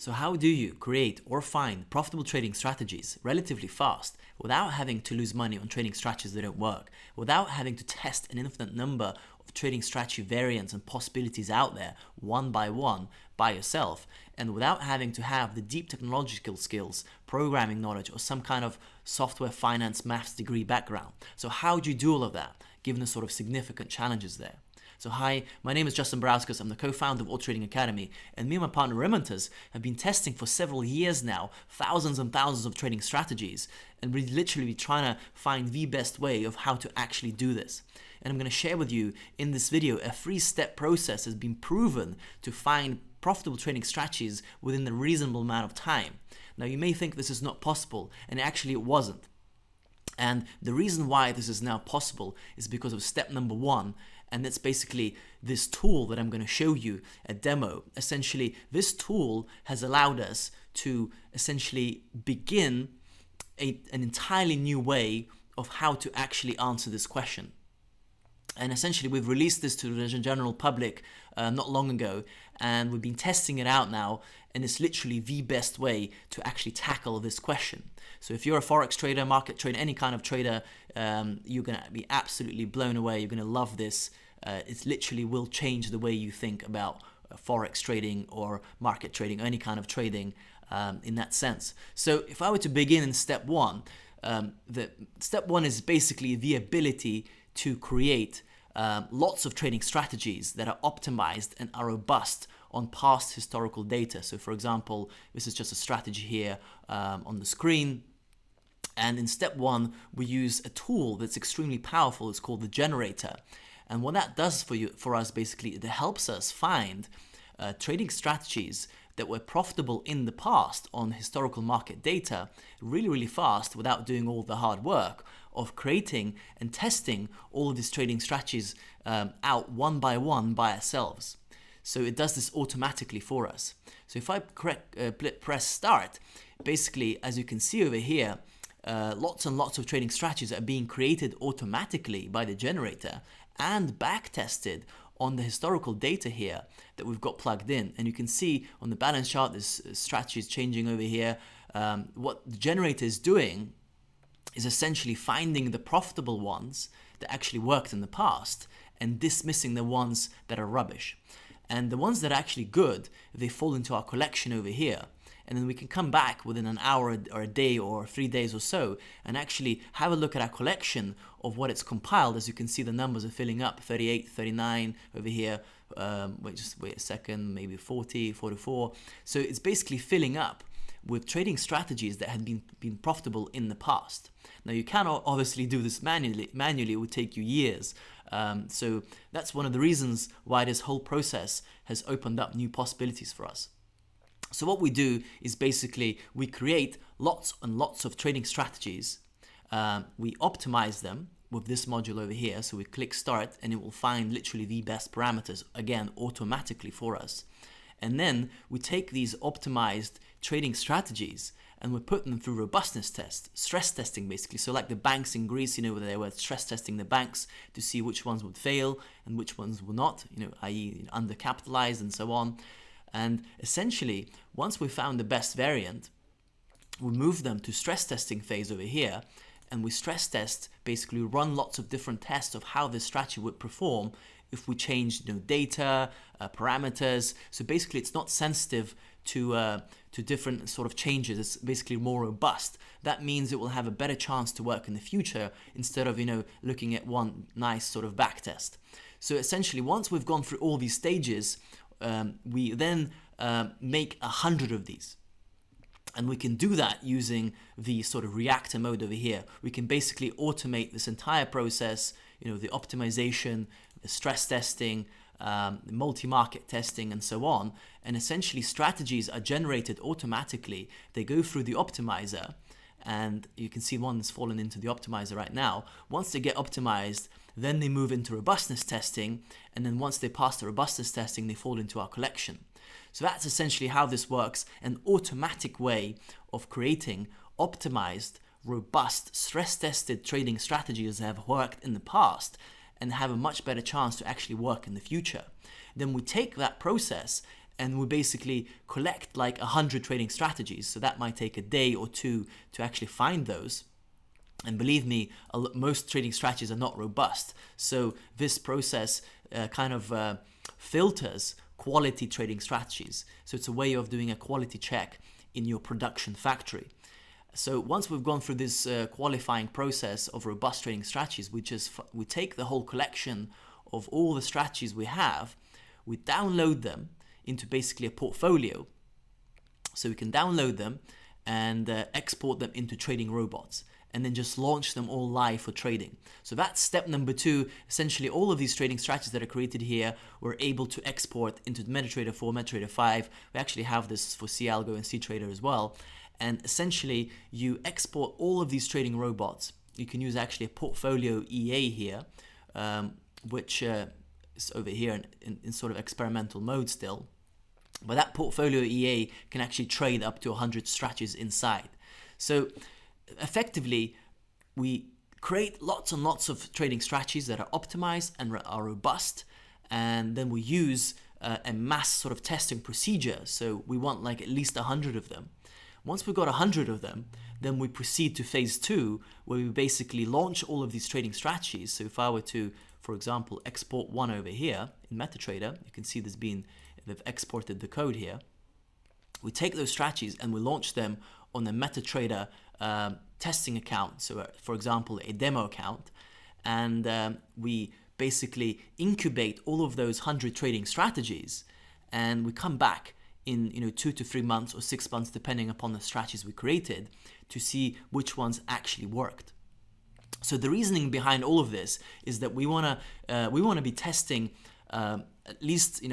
So how do you create or find profitable trading strategies relatively fast without having to lose money on trading strategies that don't work, without having to test an infinite number of trading strategy variants and possibilities out there one by one by yourself, and without having to have the deep technological skills, programming knowledge, or some kind of software finance maths degree background? So how do you do all of that given the sort of significant challenges there? So hi, my name is Justin Brauskas. I'm the co-founder of Auto Trading Academy, and me and my partner Remontas have been testing for several years now thousands and thousands of trading strategies, and we're literally trying to find the best way of how to actually do this. And I'm going to share with you in this video a 3-step process has been proven to find profitable trading strategies within a reasonable amount of time. Now you may think this is not possible, and actually it wasn't. And the reason why this is now possible is because of step number 1, and that's basically this tool that I'm going to show you a demo. Essentially, this tool has allowed us to essentially begin an entirely new way of how to actually answer this question. And essentially, we've released this to the general public not long ago, and we've been testing it out now, and it's literally the best way to actually tackle this question. So if you're a Forex trader, market trader, any kind of trader, you're going to be absolutely blown away. You're going to love this. It literally will change the way you think about Forex trading or market trading, or any kind of trading in that sense. So if I were to begin in step 1, step 1 is basically the ability to create lots of trading strategies that are optimized and are robust on past historical data. So for example, this is just a strategy here on the screen. And in step 1, we use a tool that's extremely powerful. It's called the generator. And what that does for us basically, it helps us find trading strategies that were profitable in the past on historical market data really fast without doing all the hard work of creating and testing all of these trading strategies out one by one by ourselves. So it does this automatically for us. So if I press start, basically, as you can see over here, lots and lots of trading strategies are being created automatically by the generator and back tested on the historical data here that we've got plugged in. And you can see on the balance chart, this strategy is changing over here. What the generator is doing is essentially finding the profitable ones that actually worked in the past and dismissing the ones that are rubbish. And the ones that are actually good, they fall into our collection over here. And then we can come back within an hour or a day or 3 days or so and actually have a look at our collection of what it's compiled. As you can see, the numbers are filling up, 38, 39 over here. Wait a second, maybe 40, 44. So it's basically filling up with trading strategies that had been profitable in the past. Now you cannot obviously do this manually. It would take you years. So that's one of the reasons why this whole process has opened up new possibilities for us. So what we do is basically we create lots and lots of trading strategies. We optimize them with this module over here. So we click start and it will find literally the best parameters, again, automatically for us. And then we take these optimized trading strategies and we put them through robustness tests, stress testing basically. So like the banks in Greece, where they were stress testing the banks to see which ones would fail and which ones would not, i.e. undercapitalized and so on. And essentially, once we found the best variant, we move them to stress testing phase over here, and we stress test, basically run lots of different tests of how this strategy would perform if we change data, parameters. So basically, it's not sensitive to different sort of changes. It's basically more robust. That means it will have a better chance to work in the future instead of looking at one nice sort of back test. So essentially, once we've gone through all these stages, we then make 100 of these. And we can do that using the sort of reactor mode over here. We can basically automate this entire process, the optimization, the stress testing, the multi-market testing, and so on. And essentially strategies are generated automatically. They go through the optimizer, and you can see one that's fallen into the optimizer right now. Once they get optimized, then they move into robustness testing, and then once they pass the robustness testing, they fall into our collection. So that's essentially how this works, an automatic way of creating optimized, robust, stress-tested trading strategies that have worked in the past and have a much better chance to actually work in the future. Then we take that process and we basically collect like 100 trading strategies. So that might take a day or two to actually find those. And believe me, most trading strategies are not robust. So this process filters quality trading strategies. So it's a way of doing a quality check in your production factory. So once we've gone through this qualifying process of robust trading strategies, we take the whole collection of all the strategies we have, we download them into basically a portfolio. So we can download them and export them into trading robots, and then just launch them all live for trading. So that's step number 2. Essentially, all of these trading strategies that are created here, we're able to export into MetaTrader 4, MetaTrader 5. We actually have this for C-Algo and C-Trader as well. And essentially, you export all of these trading robots. You can use actually a portfolio EA here, which is over here in sort of experimental mode still. But that portfolio EA can actually trade up to 100 strategies inside. So effectively, we create lots and lots of trading strategies that are optimized and are robust, and then we use a mass sort of testing procedure. So we want like at least 100 of them. Once we've got 100 of them, then we proceed to phase 2, where we basically launch all of these trading strategies. So if I were to, for example, export one over here in MetaTrader, you can see they've exported the code here. We take those strategies and we launch them on a MetaTrader testing account. So for example, a demo account, and we basically incubate all of those 100 trading strategies, and we come back in 2 to 3 months or 6 months, depending upon the strategies we created, to see which ones actually worked. So the reasoning behind all of this is that we want to be testing at least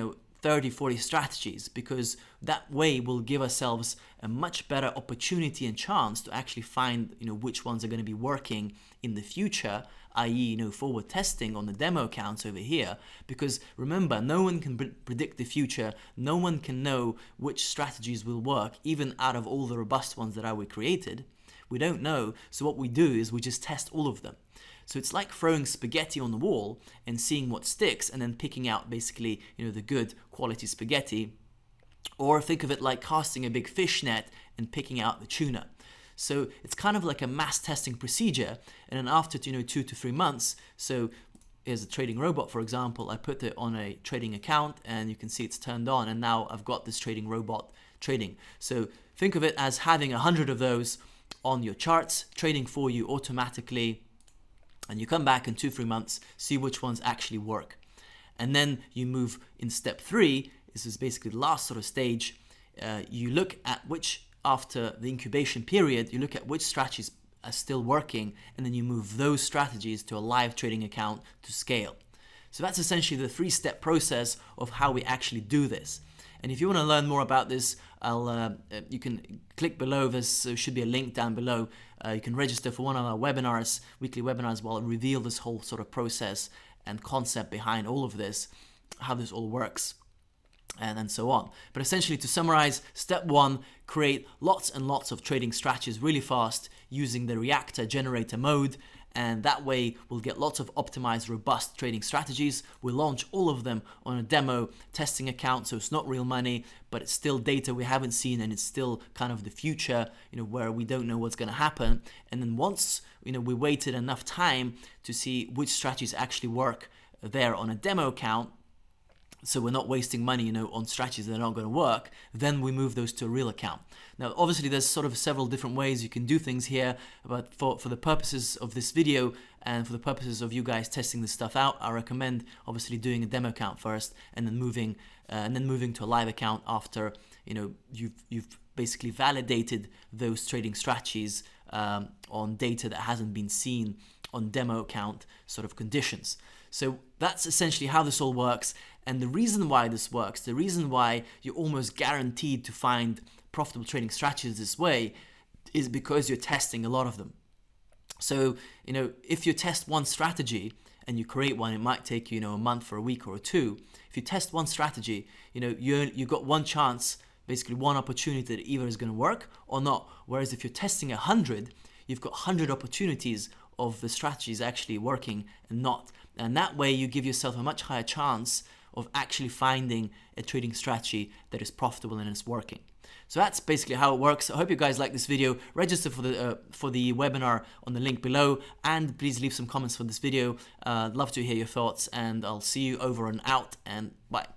30, 40 strategies, because that way we'll give ourselves a much better opportunity and chance to actually find which ones are going to be working in the future, i.e. forward testing on the demo accounts over here. Because remember, no one can predict the future. No one can know which strategies will work, even out of all the robust ones that we created. We don't know. So what we do is we just test all of them. So it's like throwing spaghetti on the wall and seeing what sticks, and then picking out basically the good quality spaghetti. Or think of it like casting a big fish net and picking out the tuna. So it's kind of like a mass testing procedure, and then after 2 to 3 months, so here's a trading robot, for example, I put it on a trading account and you can see it's turned on, and now I've got this trading robot trading. So think of it as having 100 of those on your charts, trading for you automatically, and you come back in 2-3 months, see which ones actually work. And then you move in step 3, this is basically the last sort of stage, you look at which, after the incubation period, you look at which strategies are still working, and then you move those strategies to a live trading account to scale. So that's essentially the 3-step process of how we actually do this. And if you want to learn more about this, you can click below. There should be a link down below. You can register for one of our webinars, weekly webinars, where I'll reveal this whole sort of process and concept behind all of this, how this all works, and so on. But essentially, to summarize, step 1, create lots and lots of trading strategies really fast using the reactor generator mode, and that way we'll get lots of optimized, robust trading strategies. We'll launch all of them on a demo testing account, so it's not real money, but it's still data we haven't seen, and it's still kind of the future, where we don't know what's going to happen. And then once we waited enough time to see which strategies actually work there on a demo account, so we're not wasting money, on strategies that are not going to work, then we move those to a real account. Now, obviously, there's sort of several different ways you can do things here, but for the purposes of this video and for the purposes of you guys testing this stuff out, I recommend obviously doing a demo account first, and then moving to a live account after you've basically validated those trading strategies on data that hasn't been seen on demo account sort of conditions. So that's essentially how this all works. And the reason why this works, the reason why you're almost guaranteed to find profitable trading strategies this way, is because you're testing a lot of them. So, if you test one strategy and you create one, it might take you, a month or a week or 2. If you test one strategy, you've got one chance, basically one opportunity that either is going to work or not. Whereas if you're testing 100, you've got 100 opportunities of the strategies actually working and not. And that way you give yourself a much higher chance of actually finding a trading strategy that is profitable and is working. So that's basically how it works. I hope you guys like this video. Register for the webinar on the link below, and please leave some comments for this video. I'd love to hear your thoughts, and I'll see you over and out, and bye.